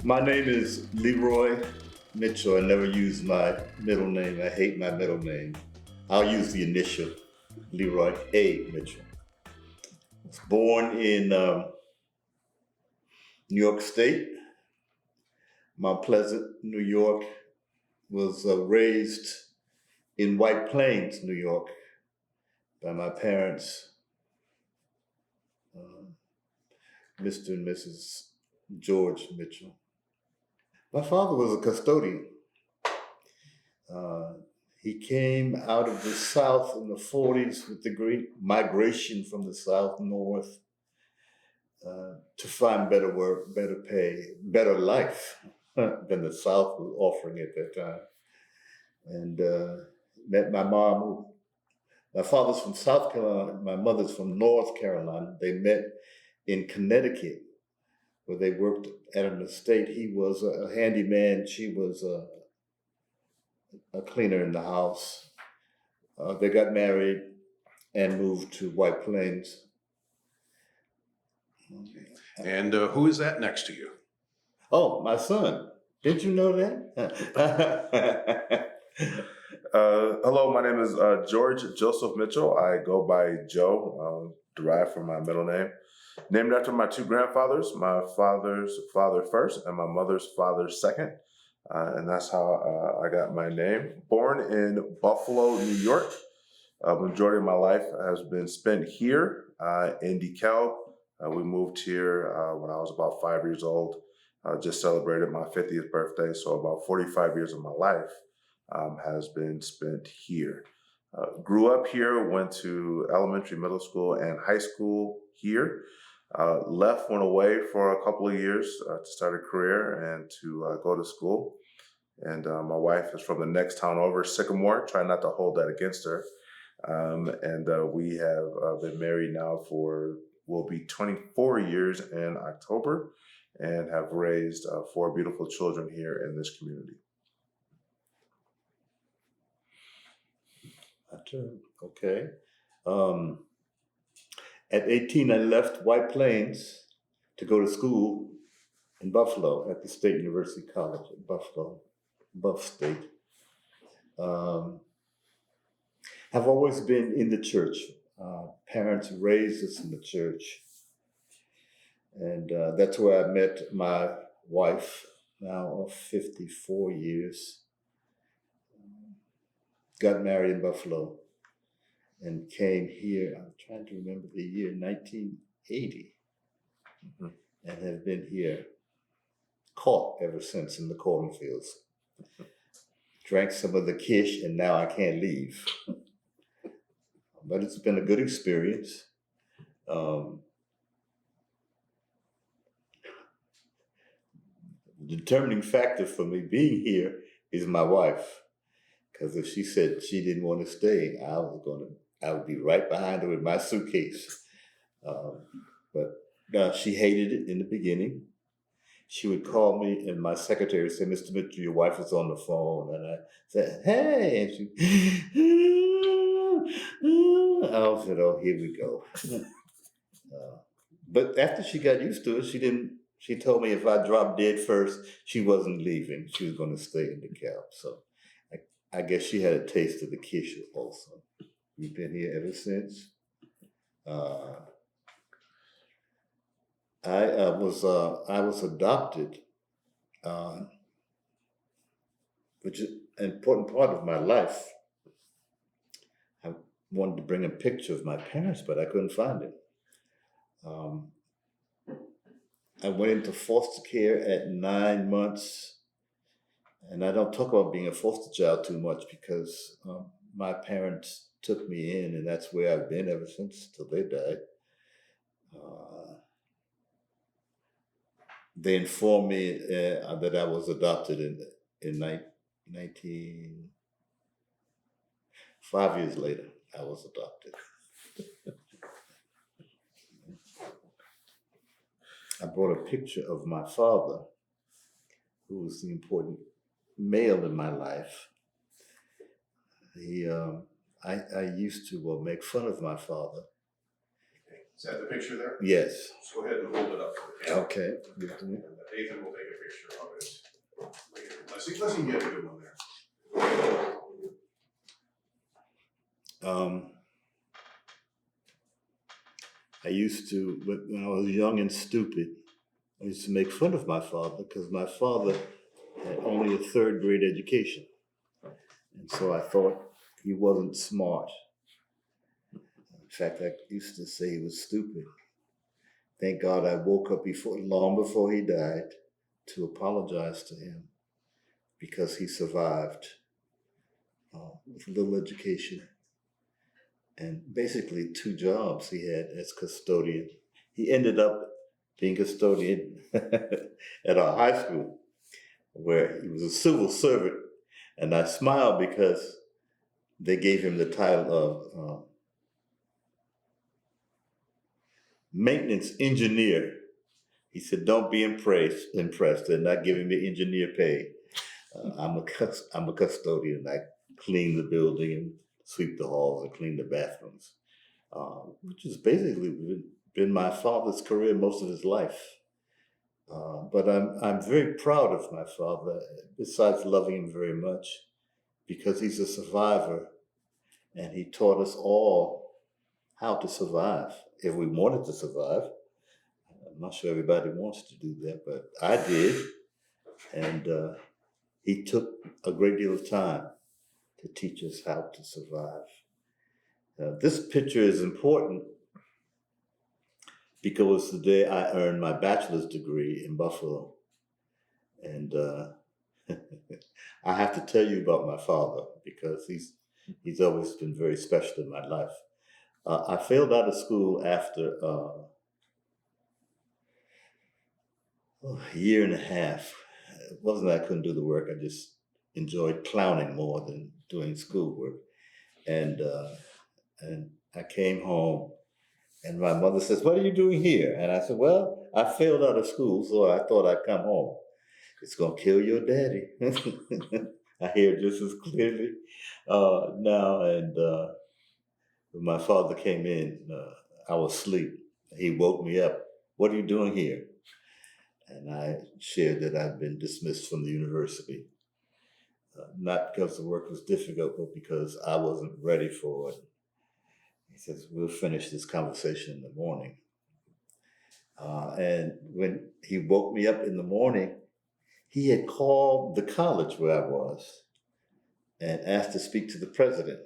My name is LeRoy Mitchell. I never use my middle name. I hate my middle name. I'll use the initial, LeRoy A. Mitchell. I was born in New York State, Mount Pleasant, New York. Was raised in White Plains, New York, by my parents, uh, Mr. and Mrs. George Mitchell. My father was a custodian. Uh, he came out of the South in the 40s with the great migration from the South north to find better work, better pay, better life than the South was offering at that time. And met my mom, who, my father's from South Carolina, my mother's from North Carolina. They met in Connecticut, where they worked at an estate. He was a handyman. She was a cleaner in the house. They got married and moved to White Plains. And who is that next to you? Oh, my son. Did you know that? Hello, my name is George Joseph Mitchell. I go by Joe, derived from my middle name. Named after my two grandfathers, my father's father first and my mother's father second. And that's how I got my name. Born in Buffalo, New York. Majority of my life has been spent here in DeKalb. We moved here when I was about 5 years old. Just celebrated my 50th birthday, so about 45 years of my life has been spent here. Grew up here, went to elementary, middle school, and high school here. Went away for a couple of years to start a career and to go to school. And my wife is from the next town over, Sycamore. Try not to hold that against her. And we have been married now will be 24 years in October, and have raised four beautiful children here in this community. Okay. Um, at 18, I left White Plains to go to school in Buffalo at the State University College in Buffalo, Buff State. Have always been in the church. Parents raised us in the church. And that's where I met my wife, now of 54 years. Got married in Buffalo and came here. I'm trying to remember the year, 1980, and have been here, caught ever since in the cornfields. Drank some of the kish, and now I can't leave. But it's been a good experience. The determining factor for me being here is my wife. Because if she said she didn't want to stay, I would be right behind her with my suitcase. But she hated it in the beginning. She would call me, and my secretary would say, "Mr. Mitchell, your wife is on the phone." And I said, "Hey," and she, I said, "Oh, here we go." But after she got used to it, she didn't. She told me if I dropped dead first, she wasn't leaving. She was going to stay in the cab. So I guess she had a taste of the kish also. We've been here ever since. I was adopted, which is an important part of my life. I wanted to bring a picture of my parents, but I couldn't find it. I went into foster care at 9 months, and I don't talk about being a foster child too much because my parents took me in, and that's where I've been ever since till they died. They informed me that I was adopted in 19. 5 years later, I was adopted. I brought a picture of my father, who was the important male in my life. I used to make fun of my father. Is that the picture there? Yes. Let's go ahead and hold it up for the camera. Okay. And Nathan will take a picture of it later. Let's see, get a good one there. I used to, when I was young and stupid, I used to make fun of my father because my father had only a third grade education. And so I thought he wasn't smart. In fact, I used to say he was stupid. Thank God I woke up long before he died to apologize to him because he survived with little education and basically 2 jobs he had as custodian. He ended up being custodian at our high school where he was a civil servant. And I smiled because they gave him the title of maintenance engineer. He said, don't be impressed. They're not giving me engineer pay. I'm a custodian. I clean the building and sweep the halls and clean the bathrooms, which has basically been my father's career most of his life. But I'm very proud of my father, besides loving him very much, because he's a survivor and he taught us all how to survive if we wanted to survive. I'm not sure everybody wants to do that, but I did. And he took a great deal of time to teach us how to survive. This picture is important because it's the day I earned my bachelor's degree in Buffalo. And I have to tell you about my father because he's always been very special in my life. I failed out of school after a year and a half. It wasn't that I couldn't do the work. I just enjoyed clowning more than doing schoolwork. And I came home and my mother says, what are you doing here? And I said, well, I failed out of school, so I thought I'd come home. It's going to kill your daddy. I hear it just as clearly now. And when my father came in, I was asleep. He woke me up. What are you doing here? And I shared that I'd been dismissed from the university. Not because the work was difficult, but because I wasn't ready for it. He says, we'll finish this conversation in the morning. And when he woke me up in the morning, he had called the college where I was and asked to speak to the president.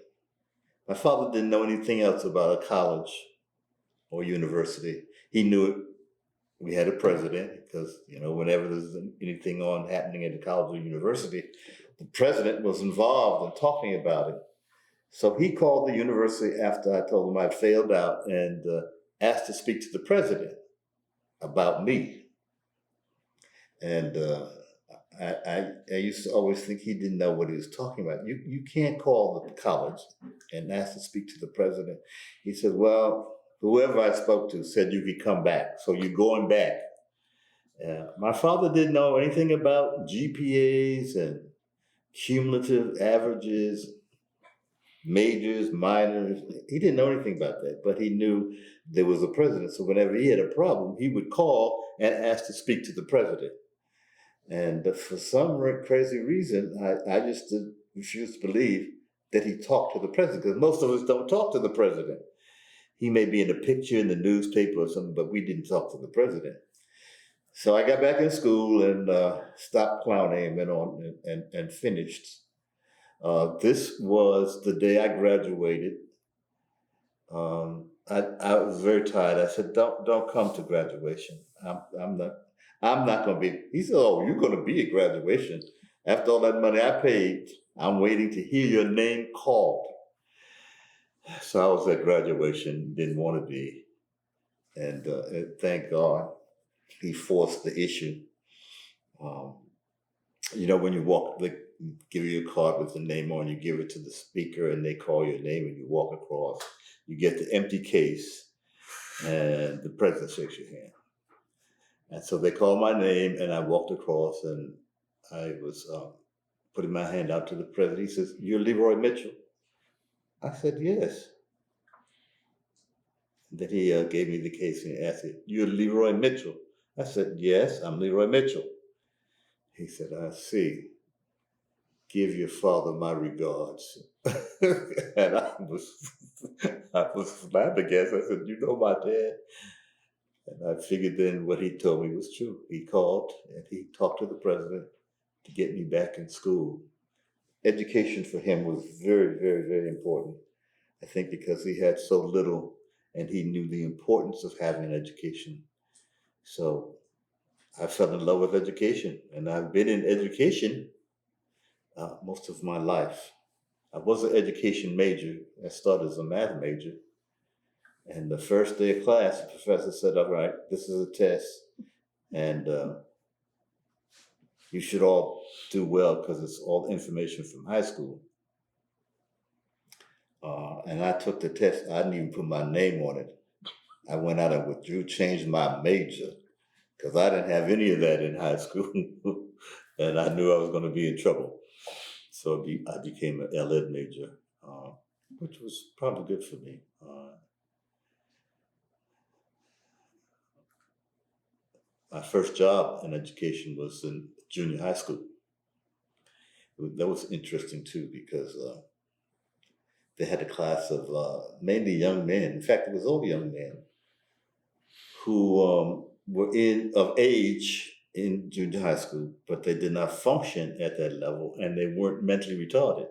My father didn't know anything else about a college or university. He knew it. We had a president because, whenever there's anything happening at the college or university, the president was involved in talking about it. So he called the university after I told him I'd failed out and asked to speak to the president about me. And I used to always think he didn't know what he was talking about. You can't call the college and ask to speak to the president. He said, well, whoever I spoke to said you could come back, so you're going back. My father didn't know anything about GPAs and cumulative averages, majors, minors. He didn't know anything about that, but he knew there was a president. So whenever he had a problem, he would call and ask to speak to the president. And for some crazy reason, I just refused to believe that he talked to the president, because most of us don't talk to the president. He may be in a picture in the newspaper or something, but we didn't talk to the president. So I got back in school and stopped clowning and went on and finished. This was the day I graduated. I was very tired. I said, "Don't come to graduation. I'm not going to be." He said, "Oh, you're going to be at graduation. After all that money I paid, I'm waiting to hear your name called." So I was at graduation. Didn't want to be, and thank God he forced the issue. When you walk, they give you a card with the name on, you give it to the speaker and they call your name and you walk across. You get the empty case and the president shakes your hand. And so they called my name and I walked across and I was putting my hand out to the president. He says, "You're LeRoy Mitchell?" I said, "Yes." Then he gave me the case and he asked me, "You're LeRoy Mitchell?" I said, "Yes, I'm LeRoy Mitchell." He said, "I see. Give your father my regards." And I was flabbergasted. I said, "You know my dad?" And I figured then what he told me was true. He called and he talked to the president to get me back in school. Education for him was very, very, very important. I think because he had so little and he knew the importance of having an education. So I fell in love with education, and I've been in education most of my life. I was an education major. I started as a math major. And the first day of class, the professor said, "All right, this is a test, and you should all do well because it's all information from high school." And I took the test. I didn't even put my name on it. I went out and withdrew, changed my major because I didn't have any of that in high school. And I knew I was going to be in trouble. So I became an L.Ed major, which was probably good for me. My first job in education was in junior high school. That was interesting too because they had a class of mainly young men. In fact, it was all young men who were of age in junior high school, but they did not function at that level, and they weren't mentally retarded.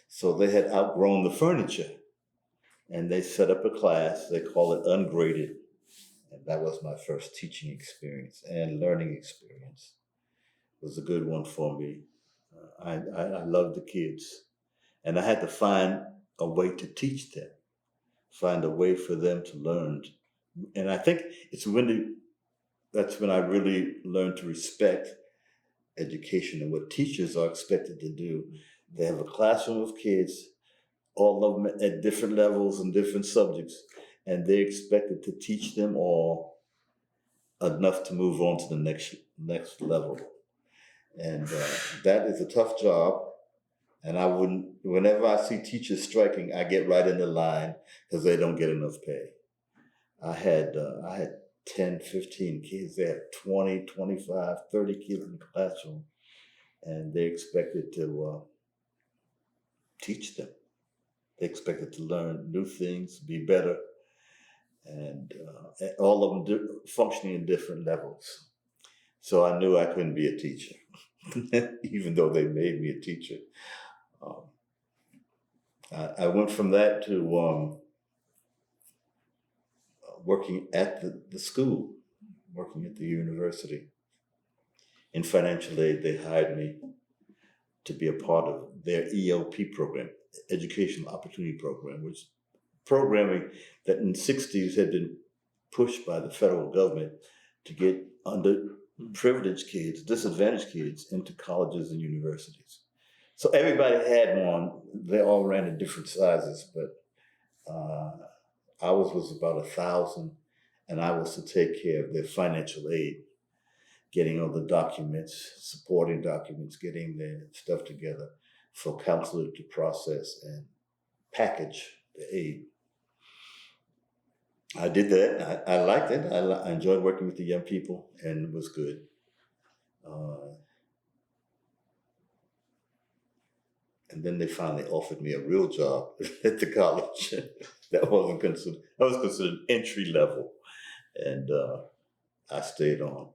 So they had outgrown the furniture, and they set up a class. They call it ungraded, and that was my first teaching experience and learning experience. It was a good one for me. I loved the kids, and I had to find a way to teach them, find a way for them to learn. And I think that's when I really learned to respect education and what teachers are expected to do. They have a classroom of kids, all of them at different levels and different subjects, and they're expected to teach them all enough to move on to the next level. And that is a tough job. And whenever I see teachers striking, I get right in the line because they don't get enough pay. I had 10, 15 kids. They had 20, 25, 30 kids in the classroom, and they expected to teach them. They expected to learn new things, be better, and all of them functioning in different levels. So I knew I couldn't be a teacher, even though they made me a teacher. Um, I went from that to working at the school, working at the university. In financial aid, they hired me to be a part of their EOP program, Educational Opportunity Program, which programming that in the 60s had been pushed by the federal government to get underprivileged kids, disadvantaged kids into colleges and universities. So everybody had one. They all ran in different sizes, but ours was about 1,000, and I was to take care of their financial aid, getting all the documents, supporting documents, getting their stuff together for counselor to process and package the aid. I did that. I liked it. I enjoyed working with the young people, and it was good. And then they finally offered me a real job at the college. That was considered entry level, and I stayed on.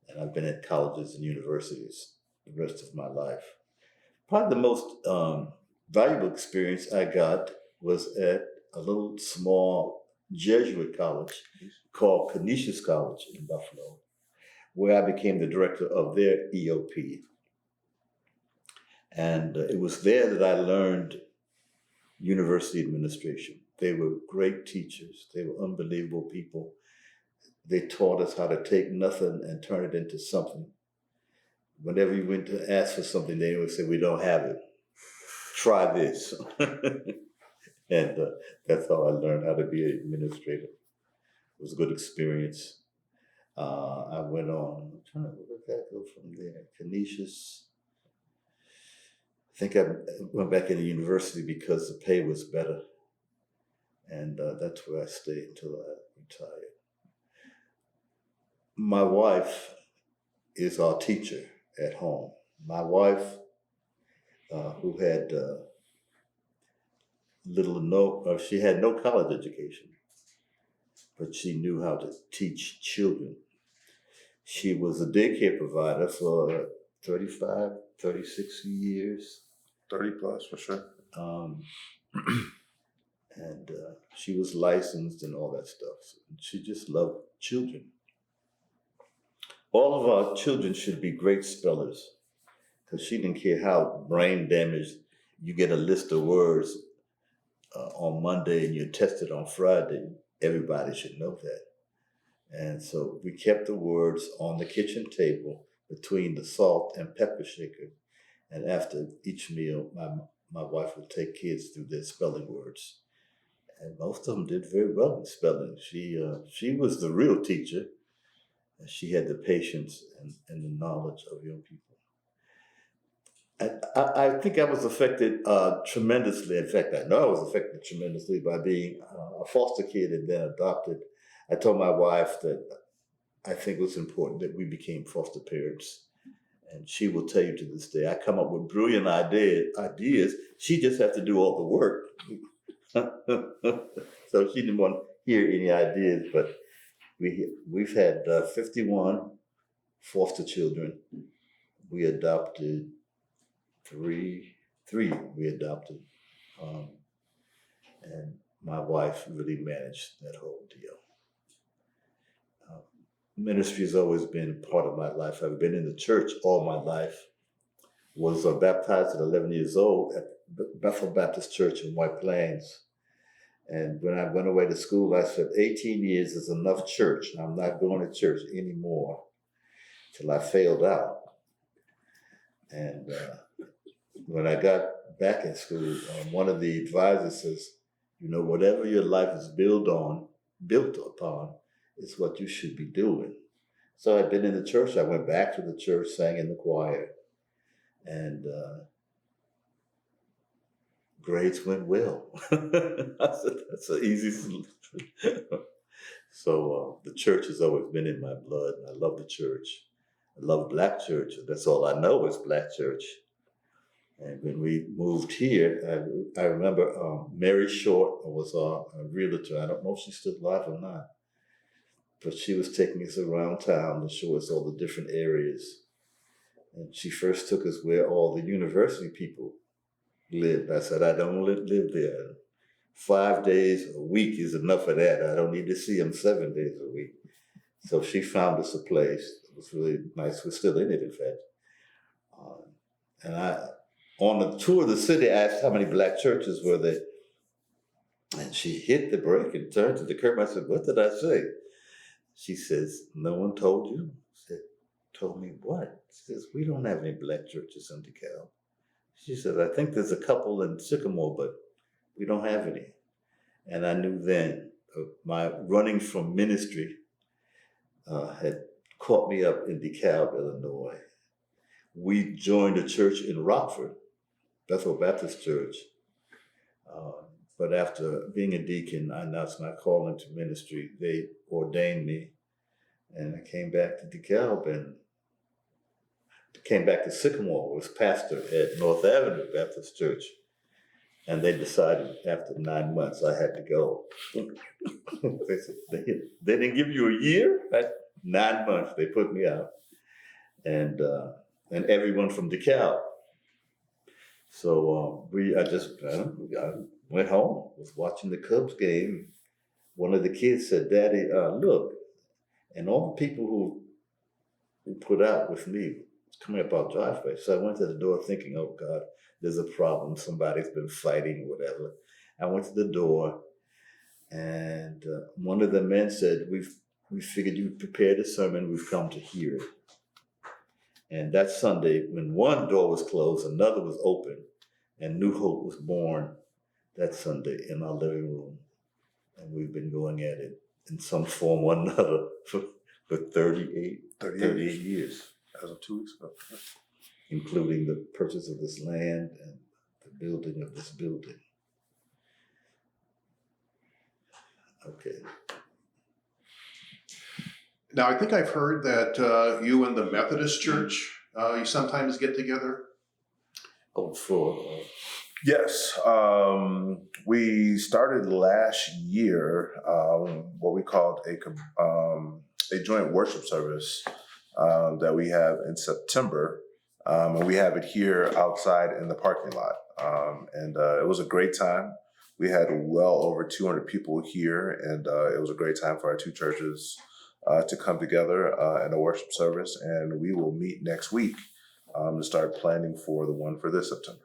And I've been at colleges and universities the rest of my life. Probably the most valuable experience I got was at a little small Jesuit college called Canisius College in Buffalo, where I became the director of their EOP. And it was there that I learned university administration. They were great teachers. They were unbelievable people. They taught us how to take nothing and turn it into something. Whenever you went to ask for something, they would say, "We don't have it. Try this." And that's how I learned how to be an administrator. It was a good experience. I went on, I'm trying to, where did that go from there? Canisius. I think I went back into university because the pay was better. and that's where I stayed until I retired. My wife is our teacher at home. My wife, who had she had no college education, but she knew how to teach children. She was a daycare provider for 35, 36 years. 30 plus for sure. Um, and she was licensed and all that stuff. So she just loved children. All of our children should be great spellers, because she didn't care how brain damaged. You get a list of words on Monday and you're tested on Friday. Everybody should know that. And so we kept the words on the kitchen table between the salt and pepper shaker. And after each meal, my wife would take kids through their spelling words. And most of them did very well in spelling. She was the real teacher. And she had the patience and the knowledge of young people. I think I was affected tremendously. In fact, I know I was affected tremendously by being a foster kid and then adopted. I told my wife that I think it was important that we became foster parents. And she will tell you to this day, I come up with brilliant ideas. She just has to do all the work. So she didn't want to hear any ideas, but we've had 51 foster children. We adopted three we adopted. And my wife really managed that whole deal. Ministry has always been part of my life. I've been in the church all my life. Was baptized at 11 years old at Bethel Baptist Church in White Plains. And when I went away to school, I said, 18 years is enough church. I'm not going to church anymore, till I failed out. And when I got back in school, one of the advisors says, whatever your life is built upon, is what you should be doing. So I'd been in the church. I went back to the church, sang in the choir, and grades went well. I said, that's an easy solution. So the church has always been in my blood. I love the church. I love Black church. That's all I know is Black church. And when we moved here, I remember Mary Short was a realtor. I don't know if she's still alive or not, but she was taking us around town to show us all the different areas. And she first took us where all the university people lived. I said, I don't live there. 5 days a week is enough of that. I don't need to see them 7 days a week. So she found us a place. It was really nice. We're still in it, in fact. And on the tour of the city, I asked how many Black churches were there. And she hit the brake and turned to the curb. I said, what did I say? She says, no one told you? I said, told me what? She says, we don't have any Black churches in DeKalb. She said, I think there's a couple in Sycamore, but we don't have any. And I knew then my running from ministry had caught me up in DeKalb, Illinois. We joined a church in Rockford, Bethel Baptist Church. But after being a deacon, I announced my call into ministry. They ordained me, and I came back to DeKalb and came back to Sycamore, was pastor at North Avenue Baptist Church. And they decided after 9 months I had to go. They said, they didn't give you a year? 9 months, they put me out. And everyone from DeKalb. So I went home, was watching the Cubs game. One of the kids said, Daddy, look, and all the people who put out with me coming up our driveway. So I went to the door thinking, oh God, there's a problem. Somebody's been fighting, whatever. I went to the door, and one of the men said, we figured you prepared a sermon. We've come to hear it. And that Sunday, when one door was closed, another was open, and New Hope was born that Sunday in our living room. And we've been going at it in some form or another for 38 years. As of 2 weeks ago. Including the purchase of this land and the building of this building. Okay. Now, I think I've heard that you and the Methodist Church, you sometimes get together. Oh, for Yes, we started last year what we called a joint worship service that we have in September, and we have it here outside in the parking lot. And it was a great time. We had well over 200 people here, and it was a great time for our two churches to come together in a worship service. And we will meet next week to start planning for the one for this September.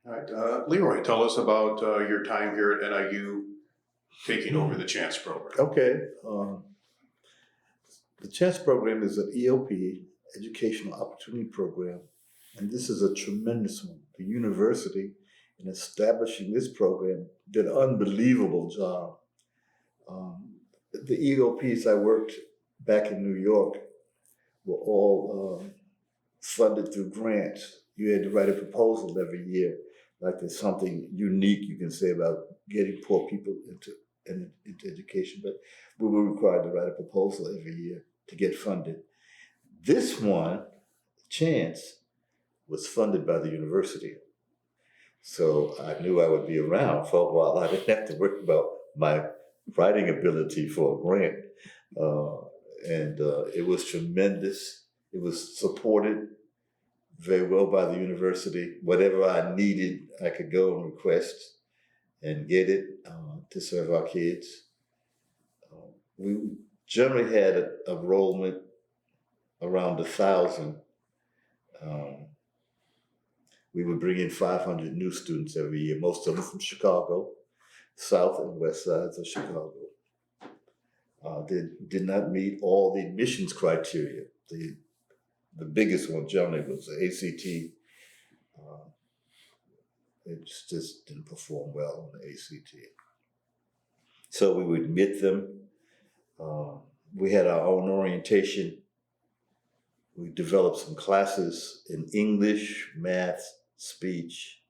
All right, LeRoy, tell us about your time here at NIU taking over the Chance program. okay. The Chance program is an EOP, Educational Opportunity Program, and this is a tremendous one. The university, in establishing this program, did an unbelievable job. The EOPs I worked back in New York were all funded through grants. You had to write a proposal every year, like there's something unique you can say about getting poor people into education, but we were required to write a proposal every year to get funded. This one, Chance, was funded by the university. So I knew I would be around for a while. I didn't have to worry about my writing ability for a grant. And it was tremendous. It was supported very well by the university. Whatever I needed, I could go and request and get it to serve our kids. We generally had an enrollment around 1,000. We would bring in 500 new students every year, most of them from Chicago, south and west sides of Chicago. They did not meet all the admissions criteria. The biggest one generally was the ACT. It just didn't perform well on the ACT. So we would admit them. We had our own orientation. We developed some classes in English, math, speech,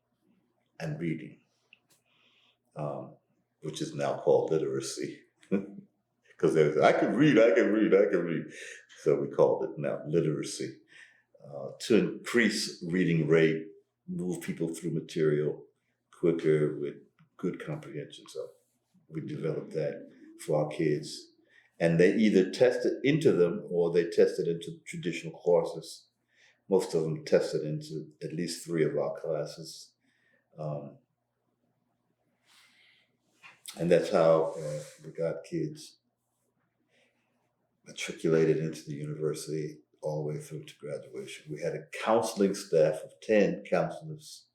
and reading, which is now called literacy. Because they said, I can read. So we called it now literacy. To increase reading rate, move people through material quicker with good comprehension. So we developed that for our kids. And they either tested into them or they tested into traditional courses. Most of them tested into at least 3 of our classes. And that's how we got kids matriculated into the university all the way through to graduation. We had a counseling staff of 10 counselors.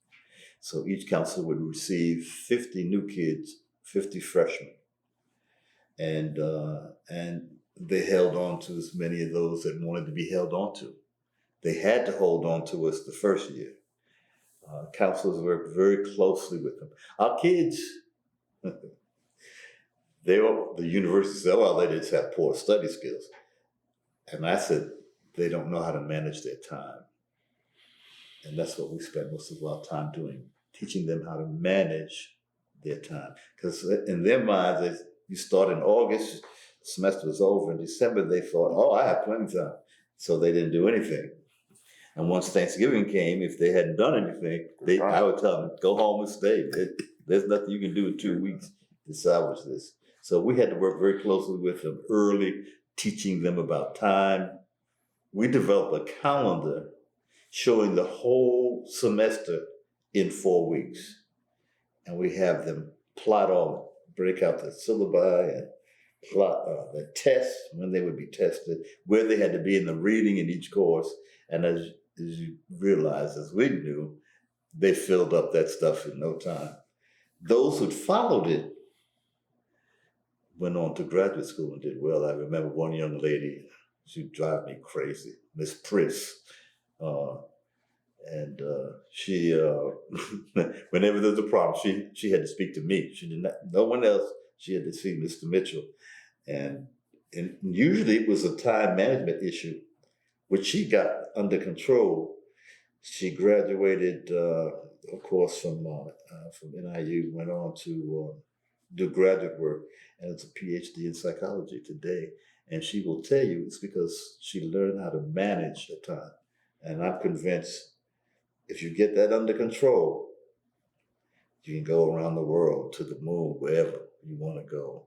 So each counselor would receive 50 new kids, 50 freshmen. And they held on to as many of those that wanted to be held on to. They had to hold on to us the first year. Counselors worked very closely with them. Our kids, the university said, well, they just have poor study skills. And I said, they don't know how to manage their time. And that's what we spent most of our time doing, teaching them how to manage their time. Because in their minds, you start in August, the semester was over. In December, they thought, oh, I have plenty of time. So they didn't do anything. And once Thanksgiving came, if they hadn't done anything, I would tell them, go home and stay. There's nothing you can do in 2 weeks to salvage this. So we had to work very closely with them early, teaching them about time. We developed a calendar showing the whole semester in 4 weeks. And we have them break out the syllabi and plot the tests, when they would be tested, where they had to be in the reading in each course. And as you realize, as we knew, they filled up that stuff in no time. Those who followed it went on to graduate school and did well. I remember one young lady, she'd drive me crazy, Miss Priss. She, whenever there's a problem, she had to speak to me. She did not, no one else. She had to see Mr. Mitchell. And usually it was a time management issue, which she got under control She graduated, of course, from NIU, went on to do graduate work, and it's a PhD in psychology today. And she will tell you it's because she learned how to manage the time. And I'm convinced if you get that under control, you can go around the world to the moon, wherever you want to go.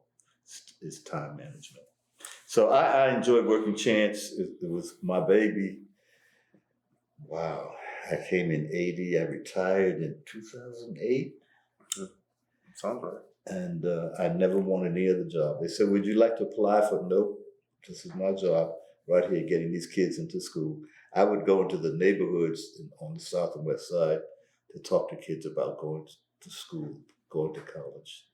It's time management. So I enjoyed working Chance. It was my baby. Wow. I came in 80. I retired in 2008. Sounds right. And I never wanted any other job. They said, would you like to apply for? Nope. This is my job right here, getting these kids into school. I would go into the neighborhoods on the south and west side to talk to kids about going to school, going to college.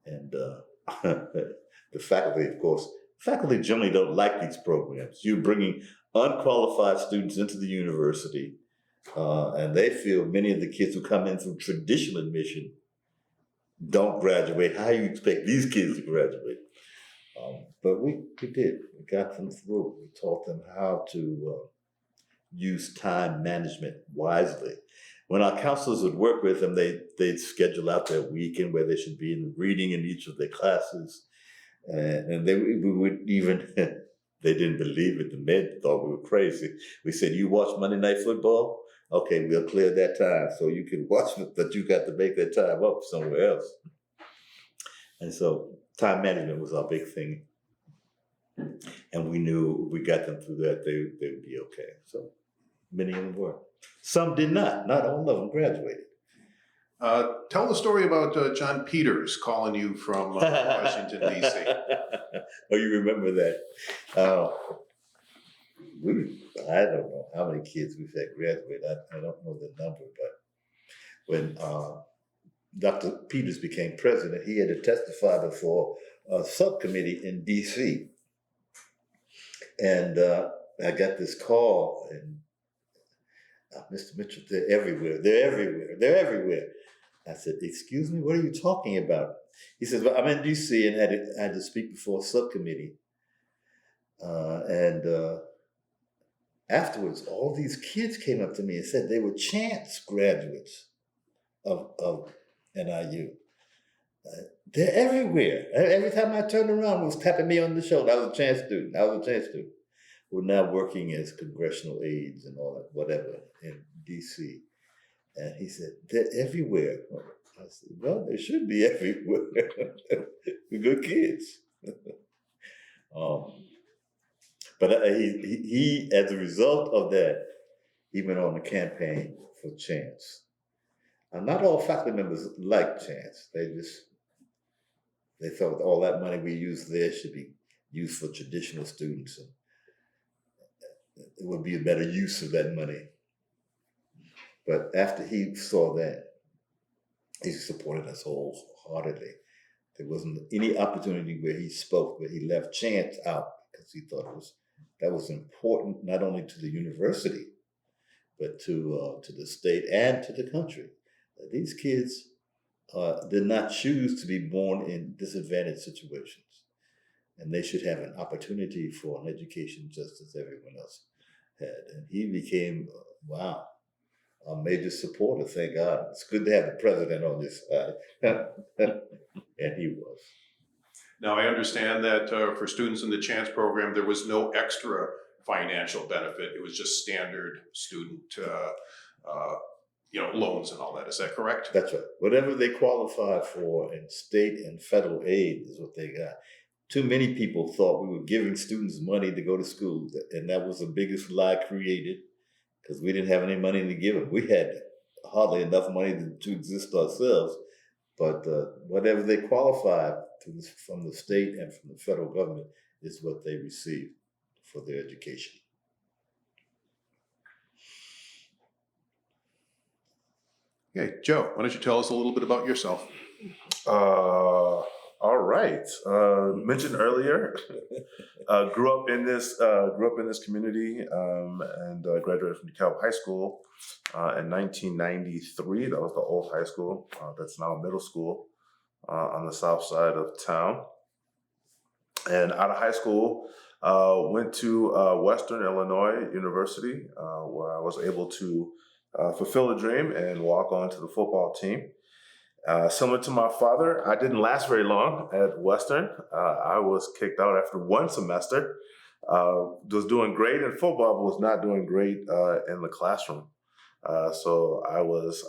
And the faculty, of course, faculty generally don't like these programs. You're bringing unqualified students into the university, and they feel many of the kids who come in through traditional admission don't graduate. How do you expect these kids to graduate? But we did. We got them through. We taught them how to use time management wisely. When our counselors would work with them, they'd schedule out their weekend where they should be in reading in each of their classes. And we would even, they didn't believe it. The men thought we were crazy. We said, you watch Monday Night Football? Okay, we'll clear that time so you can watch it, but you got to make that time up somewhere else. And so time management was our big thing. And we knew if we got them through that, they would be okay. So many of them were. Some did not. Not all of them graduated. Tell the story about John Peters calling you from Washington, D.C. Oh, you remember that? I don't know how many kids we've had graduate. I don't know the number, but when Dr. Peters became president, he had to testify before a subcommittee in D.C. And I got this call, and Mr. Mitchell, they're everywhere. They're everywhere. They're everywhere. I said, excuse me, what are you talking about? He says, well, I'm in D.C. and had to speak before a subcommittee. And afterwards, all these kids came up to me and said they were chance graduates of NIU. They're everywhere. Every time I turned around, it was tapping me on the shoulder. I was a chance student. We're now working as congressional aides and all that, whatever, in D.C. And he said, they're everywhere. I said, well, they should be everywhere. We're good kids. But he, as a result of that, he went on a campaign for Chance. Not all faculty members liked Chance. They thought all that money we used there should be used for traditional students. And it would be a better use of that money. But after he saw that, he supported us wholeheartedly. There wasn't any opportunity where he spoke, where he left Chance out, because he thought that was important not only to the university, but to the state and to the country. These kids did not choose to be born in disadvantaged situations, and they should have an opportunity for an education just as everyone else had. And he became, a major supporter, thank God. It's good to have the president on this side. And he was. Now, I understand that for students in the Chance program, there was no extra financial benefit. It was just standard student loans and all that. Is that correct? That's right. Whatever they qualified for in state and federal aid is what they got. Too many people thought we were giving students money to go to school, and that was the biggest lie created, because we didn't have any money to give them. We had hardly enough money to exist ourselves, but whatever they qualified from the state and from the federal government is what they received for their education. Okay, Joe, why don't you tell us a little bit about yourself? All right. Mentioned earlier, grew up in this community, and graduated from DeKalb High School in 1993. That was the old high school. That's now middle school on the south side of town. And out of high school, went to Western Illinois University, where I was able to fulfill a dream and walk on to the football team. Similar to my father, I didn't last very long at Western. I was kicked out after one semester. Was doing great in football, but was not doing great in the classroom. So I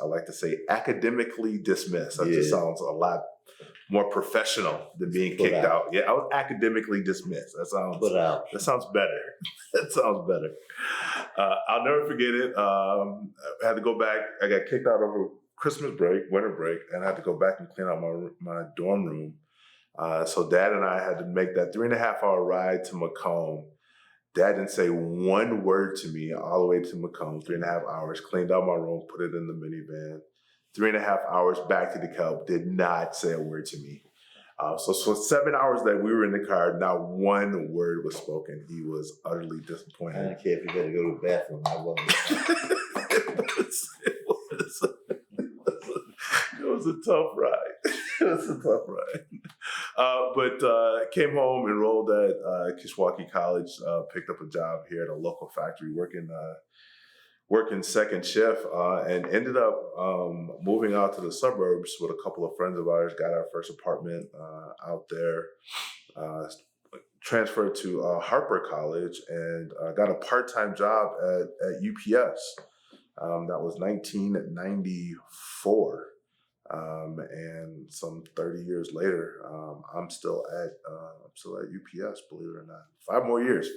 like to say, academically dismissed. That just sounds a lot more professional than being kicked out. Yeah, I was academically dismissed. That sounds better. That sounds better. I'll never forget it. I had to go back. I got kicked out over Christmas break, winter break, and I had to go back and clean out my dorm room. So Dad and I had to make that 3.5-hour ride to Macomb. Dad didn't say one word to me all the way to Macomb, 3.5 hours, cleaned out my room, put it in the minivan. 3.5 hours back to DeKalb, did not say a word to me. So 7 hours that we were in the car, not one word was spoken. He was utterly disappointed. I didn't care if you had to go to the bathroom. I wasn't. It was a tough ride. It was a tough ride. But came home, enrolled at Kishwaukee College, picked up a job here at a local factory, working second shift, and ended up moving out to the suburbs with a couple of friends of ours, got our first apartment out there, transferred to Harper College, and got a part-time job at UPS. That was 1994. And some 30 years later, I'm still at UPS, believe it or not. 5 more years.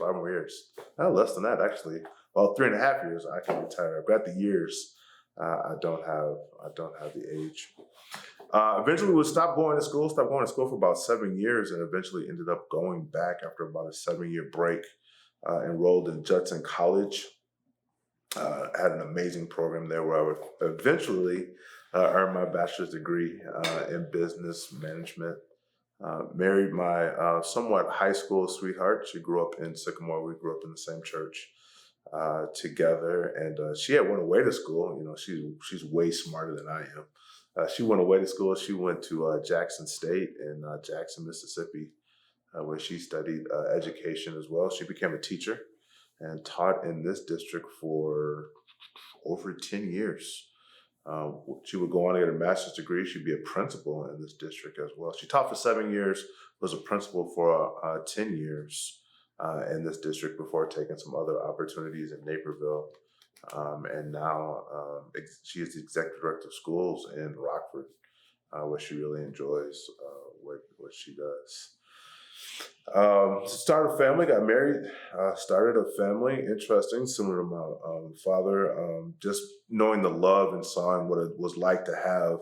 Less than that, actually. Well, 3.5 years, I can retire. I've got the years. I don't have the age. Eventually we stopped going to school for about 7 years, and eventually ended up going back after about a 7-year break, enrolled in Judson College. Had an amazing program there where I would eventually earn my bachelor's degree in business management. Married my somewhat high school sweetheart. She grew up in Sycamore. We grew up in the same church together, and she had went away to school. You know, she's way smarter than I am. She went away to school. She went to Jackson State in Jackson, Mississippi, where she studied education as well. She became a teacher and taught in this district for over 10 years. She would go on to get a master's degree. She'd be a principal in this district as well. She taught for 7 years, was a principal for 10 years in this district before taking some other opportunities in Naperville. And now she is the executive director of schools in Rockford, where she really enjoys what she does. Started a family, got married, started a family. Interesting, similar to my father. Just knowing the love and seeing what it was like to have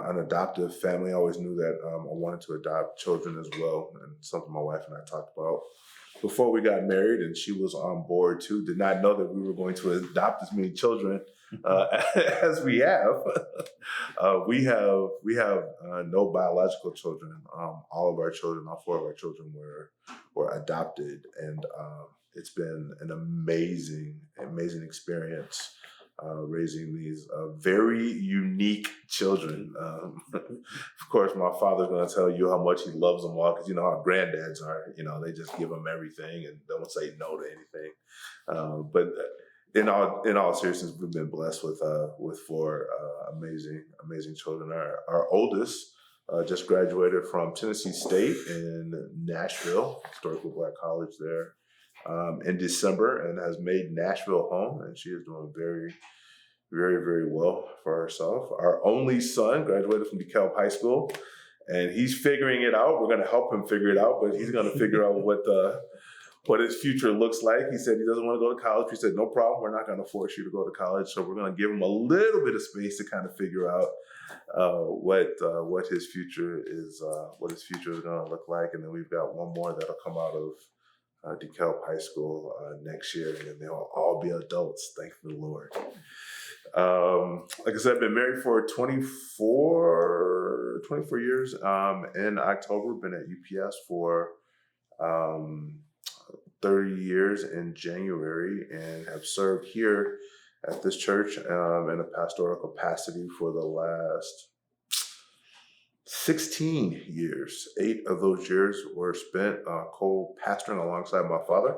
an adoptive family. I always knew that I wanted to adopt children as well, and something my wife and I talked about before we got married, and she was on board too. Did not know that we were going to adopt as many children as we have. We have no biological children. All 4 of our children were adopted, and it's been an amazing experience raising these very unique children. Of course, my father's going to tell you how much he loves them all, because you know how granddads are. You know, they just give them everything and don't say no to anything. But in all seriousness, we've been blessed with 4 amazing children. Our oldest just graduated from Tennessee State in Nashville, historical Black college there, in December, and has made Nashville home, and she is doing very, very, very well for herself. Our only son graduated from DeKalb High School, and he's figuring it out. We're going to help him figure it out, but he's going to figure out what his future looks like. He said he doesn't want to go to college. We said, no problem. We're not going to force you to go to college. So we're going to give him a little bit of space to kind of figure out what his future is going to look like. And then we've got one more that'll come out of DeKalb High School next year, and then they'll all be adults. Thank the Lord. Like I said, I've been married for 24 years. In October, been at UPS for 30 years in January, and have served here at this church in a pastoral capacity for the last 16 years. 8 of those years were spent co-pastoring alongside my father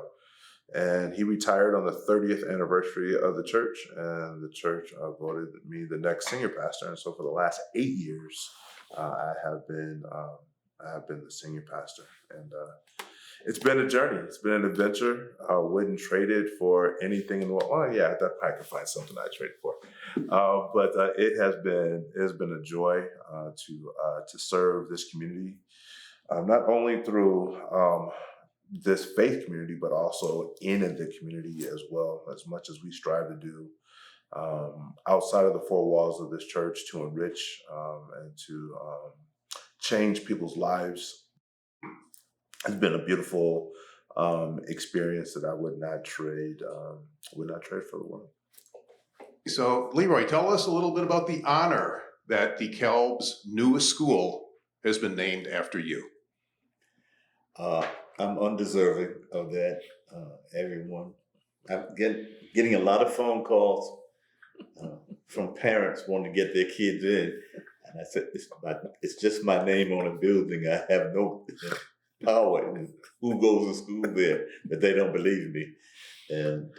And he retired on the 30th anniversary of the church, and the church voted me the next senior pastor. And so for the last 8 years, I have been the senior pastor, and it's been a journey. It's been an adventure. I wouldn't trade it for anything in the world. Oh yeah, I could find something I'd trade it for. But it has been a joy to serve this community, not only through this faith community, but also in the community as well. As much as we strive to do outside of the four walls of this church to enrich and to change people's lives, it's been a beautiful experience that I would not trade for the world. So, LeRoy, tell us a little bit about the honor that DeKalb's newest school has been named after you. I'm undeserving of that. Everyone, I'm getting a lot of phone calls from parents wanting to get their kids in, and I said, it's just my name on a building. I have no power in who goes to school there, but they don't believe me. And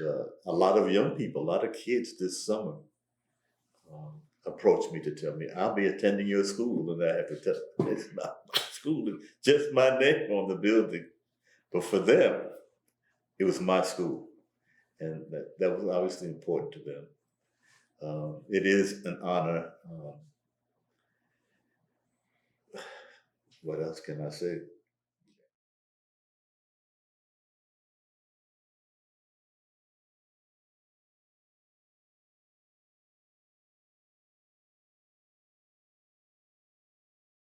a lot of young people, a lot of kids this summer approached me to tell me, I'll be attending your school. And I have to tell them, it's not my school, it's just my name on the building. But for them, it was my school. And that was obviously important to them. It is an honor. What else can I say?